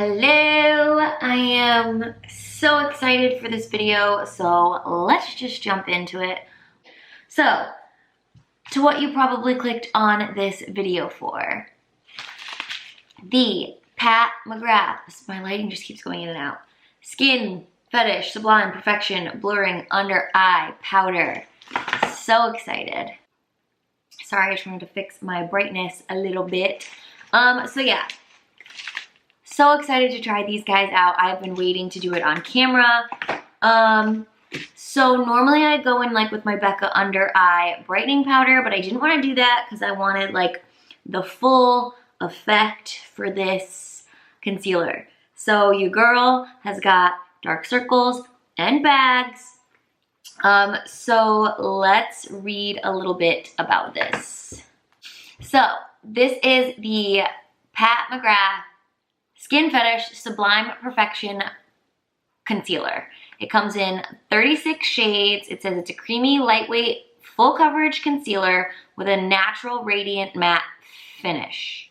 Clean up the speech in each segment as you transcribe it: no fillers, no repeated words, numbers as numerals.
Hello, I am so excited for this video, so let's just jump into it. So, to what you probably clicked on this video for. The Pat McGrath, my lighting just keeps going in and out. Skin Fetish Sublime Perfection Blurring Under Eye Powder. So excited. Sorry, I just wanted to fix my brightness a little bit. So yeah. So excited to try these guys out. I've been waiting to do it on camera. So normally I go in like with my Becca under eye brightening powder, but I didn't want to do that because I wanted like the full effect for this concealer. So your girl has got dark circles and bags. So let's read a little bit about this. So this is the Pat McGrath Skin Fetish Sublime Perfection Concealer. It comes in 36 shades. It says it's a creamy, lightweight, full coverage concealer with a natural radiant matte finish.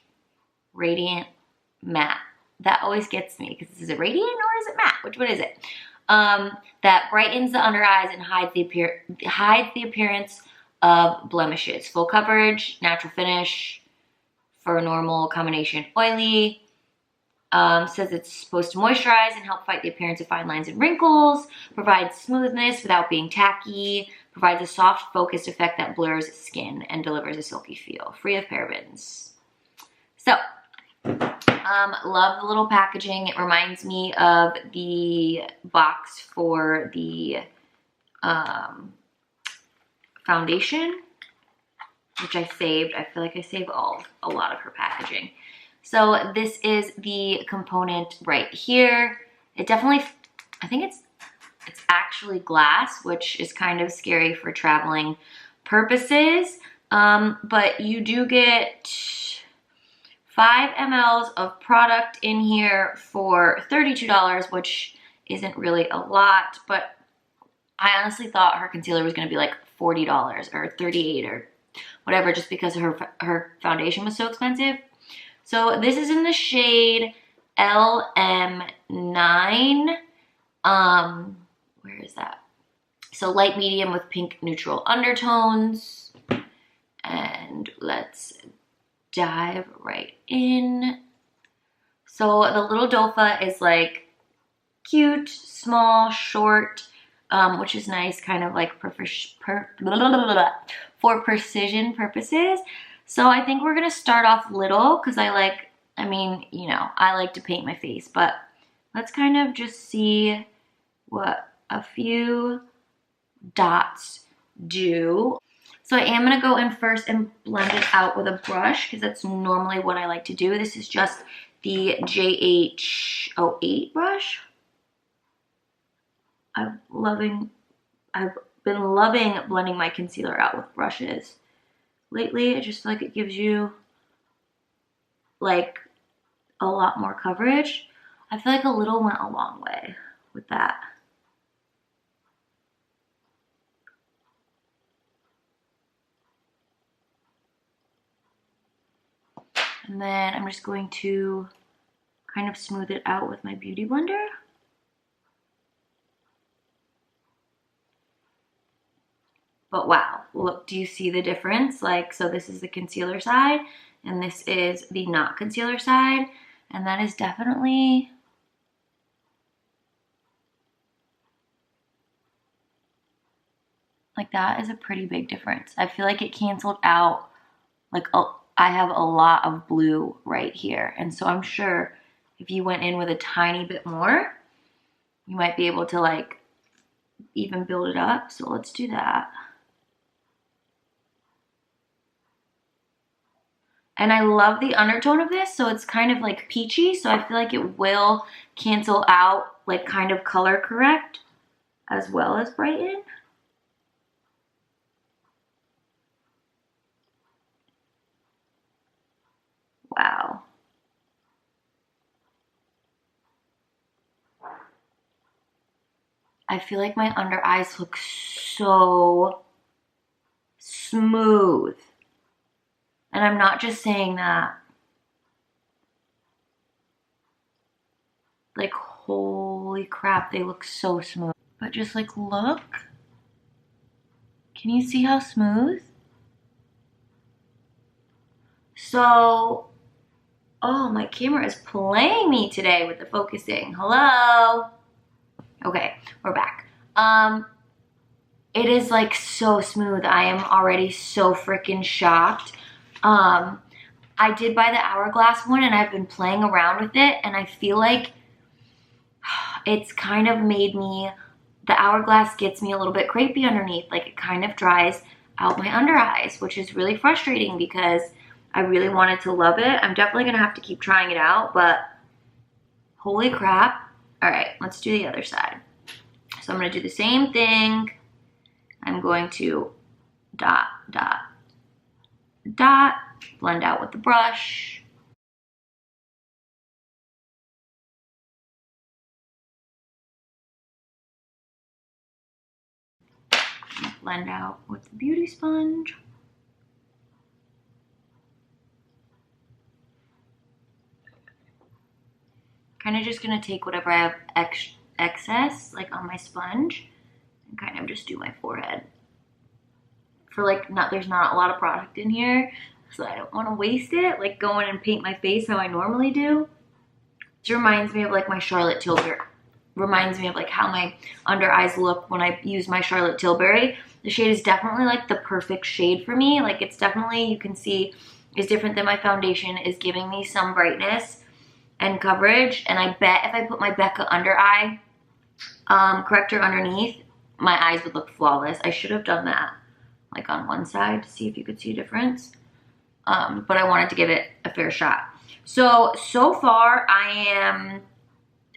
Radiant matte. That always gets me because is it radiant or is it matte? Which one is it? That brightens the under eyes and hides the appearance of blemishes. Full coverage, natural finish for normal combination oily. Says it's supposed to moisturize and help fight the appearance of fine lines and wrinkles, provides smoothness without being tacky, provides a soft focused effect that blurs skin and delivers a silky feel, free of parabens. So, love the little packaging. It reminds me of the box for the foundation, which I saved. I feel like I saved a lot of her packaging. So this is the component right here. It definitely, I think it's actually glass, which is kind of scary for traveling purposes. But you do get 5 mLs of product in here for $32, which isn't really a lot, but I honestly thought her concealer was gonna be like $40 or $38 or whatever, just because her foundation was so expensive. So this is in the shade LM9. Where is that? So light medium with pink neutral undertones. And let's dive right in. So the little dofa is like cute, small, short, which is nice, kind of like for precision purposes. So I think we're gonna start off little because I like to paint my face, but let's kind of just see what a few dots do. So I am gonna go in first and blend it out with a brush because that's normally what I like to do. This is just the JH08 brush. I've been loving blending my concealer out with brushes. Lately, I just feel like it gives you like a lot more coverage. I feel like a little went a long way with that. And then I'm just going to kind of smooth it out with my beauty blender. But wow, look, do you see the difference? Like, so this is the concealer side, and this is the not concealer side, and that is definitely, like, that is a pretty big difference. I feel like it canceled out, like, I have a lot of blue right here, and so I'm sure if you went in with a tiny bit more, you might be able to, like, even build it up. So let's do that. And I love the undertone of this, so it's kind of like peachy, so I feel like it will cancel out, like kind of color correct, as well as brighten. Wow. I feel like my under eyes look so smooth. And I'm not just saying that. Like, holy crap, they look so smooth. But just like, look. Can you see how smooth? So, oh, my camera is playing me today with the focusing. Hello? Okay, we're back. It is like so smooth. I am already so freaking shocked. I did buy the Hourglass one and I've been playing around with it, and I feel like it's kind of made me, the Hourglass gets me a little bit crepey underneath. Like, it kind of dries out my under eyes, which is really frustrating because I really wanted to love it. I'm definitely gonna have to keep trying it out, but holy crap. All right, let's do the other side. So I'm gonna do the same thing. I'm going to dot, dot, dot, blend out with the brush. Blend out with the beauty sponge. Kind of just gonna take whatever I have excess, like on my sponge, and kind of just do my forehead. For like, there's not a lot of product in here, so I don't want to waste it, like go in and paint my face how I normally do. This reminds me of like my Charlotte Tilbury. Reminds me of like how my under eyes look when I use my Charlotte Tilbury. The shade is definitely like the perfect shade for me. Like, it's definitely, you can see, is different than my foundation, is giving me some brightness and coverage. And I bet if I put my Becca under eye corrector underneath, my eyes would look flawless. I should have done that like on one side to see if you could see a difference. But I wanted to give it a fair shot. So far I am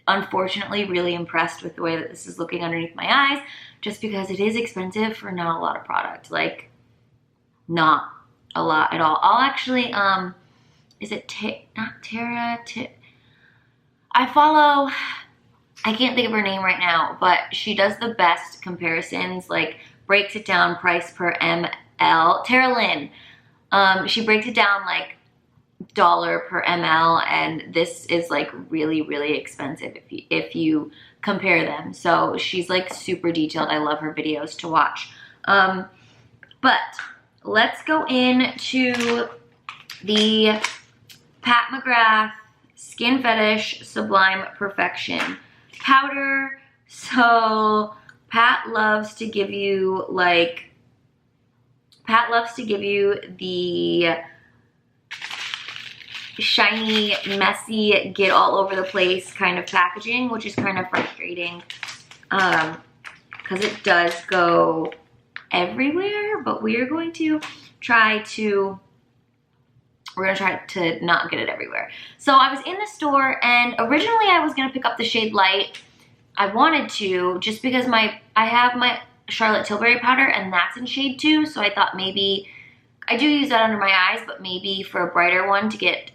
unfortunately really impressed with the way that this is looking underneath my eyes, just because it is expensive for not a lot of product. Like, not a lot at all. I'll actually, is it not Tara? I follow, I can't think of her name right now, but she does the best comparisons, like breaks it down price per ml. Tara Lynn, she breaks it down like dollar per ml, and this is like really, really expensive if you compare them. So she's like super detailed. I love her videos to watch. But let's go into the Pat McGrath Skin Fetish Sublime Perfection powder. So Pat loves to give you the shiny, messy, get all over the place kind of packaging, which is kind of frustrating because it does go everywhere. But we're gonna try to not get it everywhere. So I was in the store, and originally I was gonna pick up the shade Light. I wanted to, just because I have my Charlotte Tilbury powder, and that's in shade 2, so I thought maybe, I do use that under my eyes, but maybe for a brighter one to get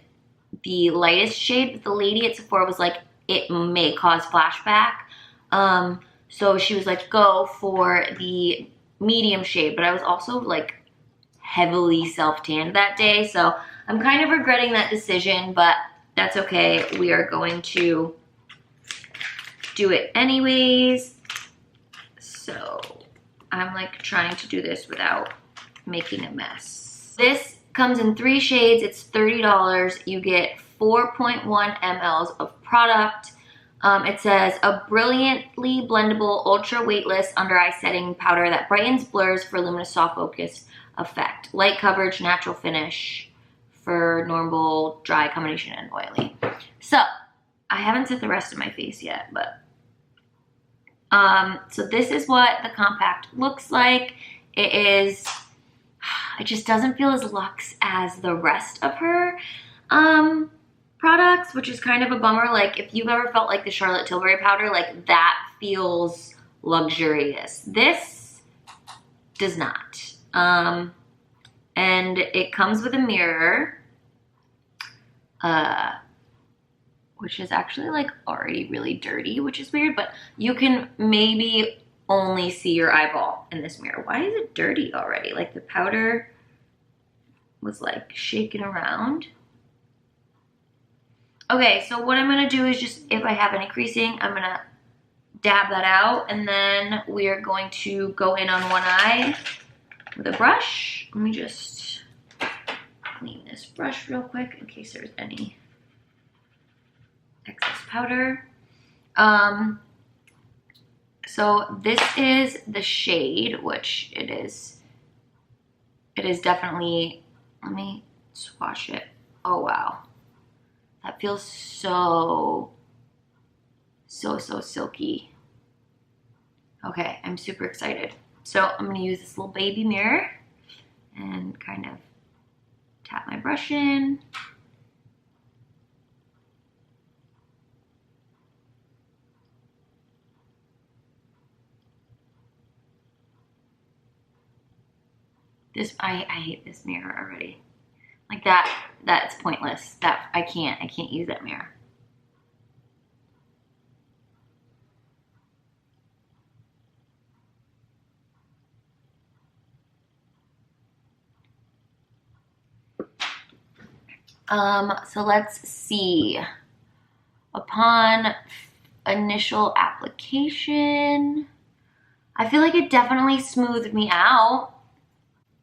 the lightest shade. But the lady at Sephora was like, it may cause flashback. So she was like, go for the medium shade. But I was also like heavily self-tanned that day, so I'm kind of regretting that decision, but that's okay. We are going to do it anyways. So I'm like trying to do this without making a mess. This comes in 3 shades. It's $30. You get 4.1 mLs of product. It says a brilliantly blendable, ultra weightless under eye setting powder that brightens, blurs for luminous soft focus effect. Light coverage, natural finish for normal, dry combination, and oily. So I haven't set the rest of my face yet, but so this is what the compact looks like. It just doesn't feel as luxe as the rest of her products, which is kind of a bummer. Like, if you've ever felt like the Charlotte Tilbury powder, like that feels luxurious. This does not. And it comes with a mirror, which is actually like already really dirty, which is weird, but you can maybe only see your eyeball in this mirror. Why is it dirty already? Like, the powder was like shaking around. Okay, so what I'm gonna do is just, if I have any creasing, I'm gonna dab that out, and then we are going to go in on one eye with a brush. Let me just clean this brush real quick in case there's any excess powder. So this is the shade, which it is definitely, let me swatch it. Oh wow, that feels so silky. Okay, I'm super excited. So I'm gonna use this little baby mirror and kind of tap my brush in. This, I hate this mirror already. Like that's pointless. I can't use that mirror. So let's see. Upon initial application, I feel like it definitely smoothed me out.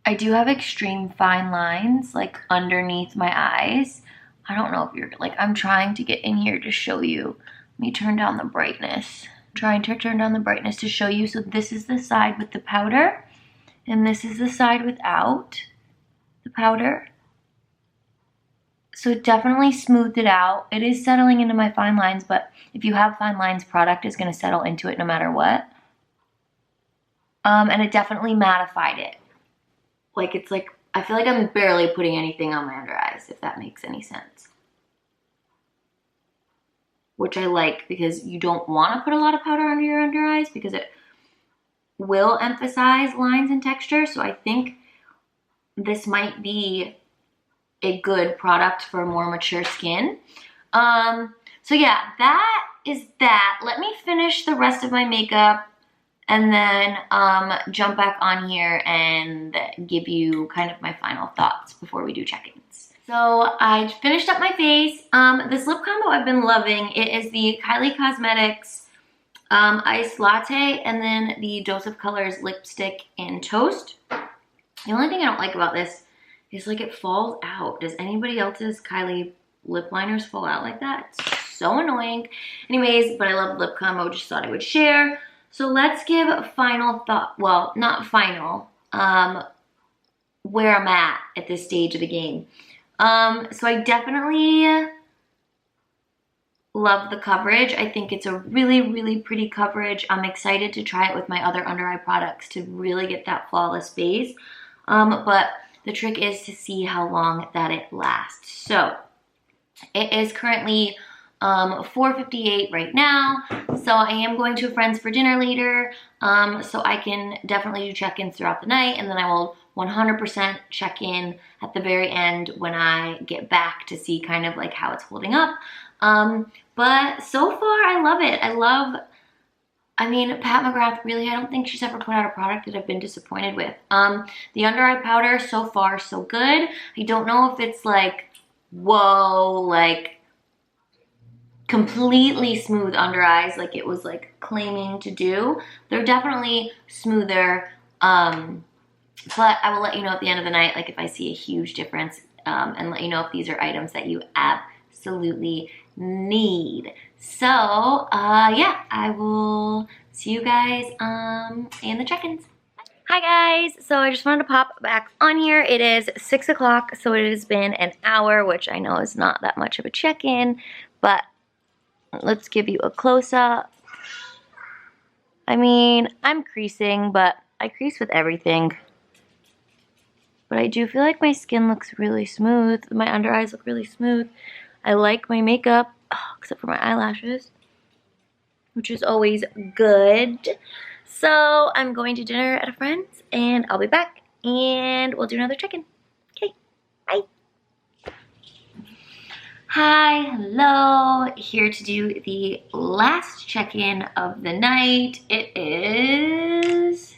I do have extreme fine lines like underneath my eyes. I don't know if you're like, I'm trying to get in here to show you. Let me turn down the brightness. I'm trying to turn down the brightness to show you. So this is the side with the powder, and this is the side without the powder. So it definitely smoothed it out. It is settling into my fine lines, but if you have fine lines, product is gonna settle into it no matter what. And it definitely mattified it. Like, it's like, I feel like I'm barely putting anything on my under eyes, if that makes any sense. Which I like, because you don't wanna put a lot of powder under your under eyes because it will emphasize lines and texture. So I think this might be a good product for more mature skin. So yeah, that is that. Let me finish the rest of my makeup and then jump back on here and give you kind of my final thoughts before we do check-ins. So I finished up my face. This lip combo I've been loving. It is the Kylie Cosmetics Iced Latte and then the Dose of Colors Lipstick in Toast. The only thing I don't like about this is like it falls out. Does anybody else's Kylie lip liners fall out like that? It's so annoying. Anyways, but I love the lip combo, just thought I would share. So let's give a final thought, well, not final, where I'm at this stage of the game. So I definitely love the coverage. I think it's a really, really pretty coverage. I'm excited to try it with my other under eye products to really get that flawless base. But the trick is to see how long that it lasts. So it is currently 4:58 right now. So I am going to a friend's for dinner later. So I can definitely do check-ins throughout the night, and then I will 100% check in at the very end when I get back to see kind of like how it's holding up. But so far I love it. I mean, Pat McGrath, really, I don't think she's ever put out a product that I've been disappointed with. The under eye powder, so far, so good. I don't know if it's like, whoa, like completely smooth under eyes like it was like claiming to do. They're definitely smoother, but I will let you know at the end of the night, like if I see a huge difference, and let you know if these are items that you absolutely need. So yeah, I will see you guys in the check-ins. Hi guys, so I just wanted to pop back on here. It is 6 o'clock, so it has been an hour, which I know is not that much of a check-in, but let's give you a close-up. I mean, I'm creasing, but I crease with everything. But I do feel like my skin looks really smooth. My under eyes look really smooth. I like my makeup, except for my eyelashes, which is always good. So I'm going to dinner at a friend's, and I'll be back, and we'll do another check-in. Okay, bye. Hi, hello, here to do the last check-in of the night. It is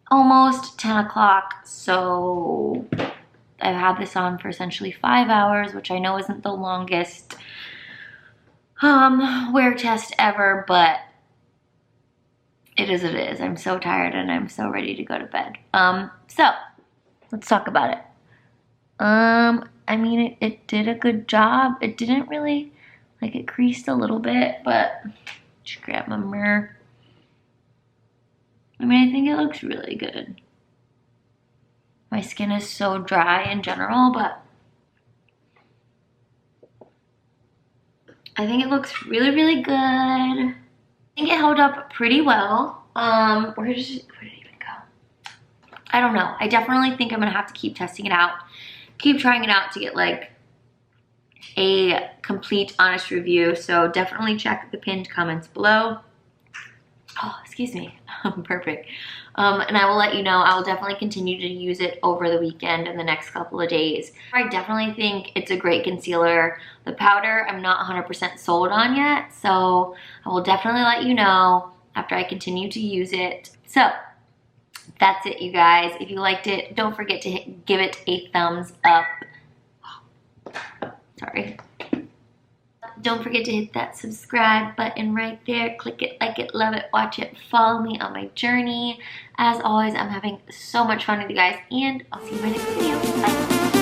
almost 10 o'clock, so I've had this on for essentially 5 hours, which I know isn't the longest wear test ever, but it is what it is. I'm so tired and I'm so ready to go to bed. So let's talk about it. I mean, it did a good job. It didn't really, like, it creased a little bit, but just grab my mirror. I mean, I think it looks really good. My skin is so dry in general, but I think it looks really, really good. I think it held up pretty well. Where did it even go? I don't know. I definitely think I'm gonna have to keep testing it out, keep trying it out to get like a complete, honest review. So definitely check the pinned comments below. Oh, excuse me. Perfect. And I will let you know. I will definitely continue to use it over the weekend and the next couple of days. I definitely think it's a great concealer. The powder, I'm not 100% sold on yet, so I will definitely let you know after I continue to use it. So that's it, you guys. If you liked it, don't forget to give it a thumbs up. Sorry. Don't forget to hit that subscribe button right there. Click it, like it, love it, watch it, follow me on my journey. As always, I'm having so much fun with you guys, and I'll see you in my next video. Bye.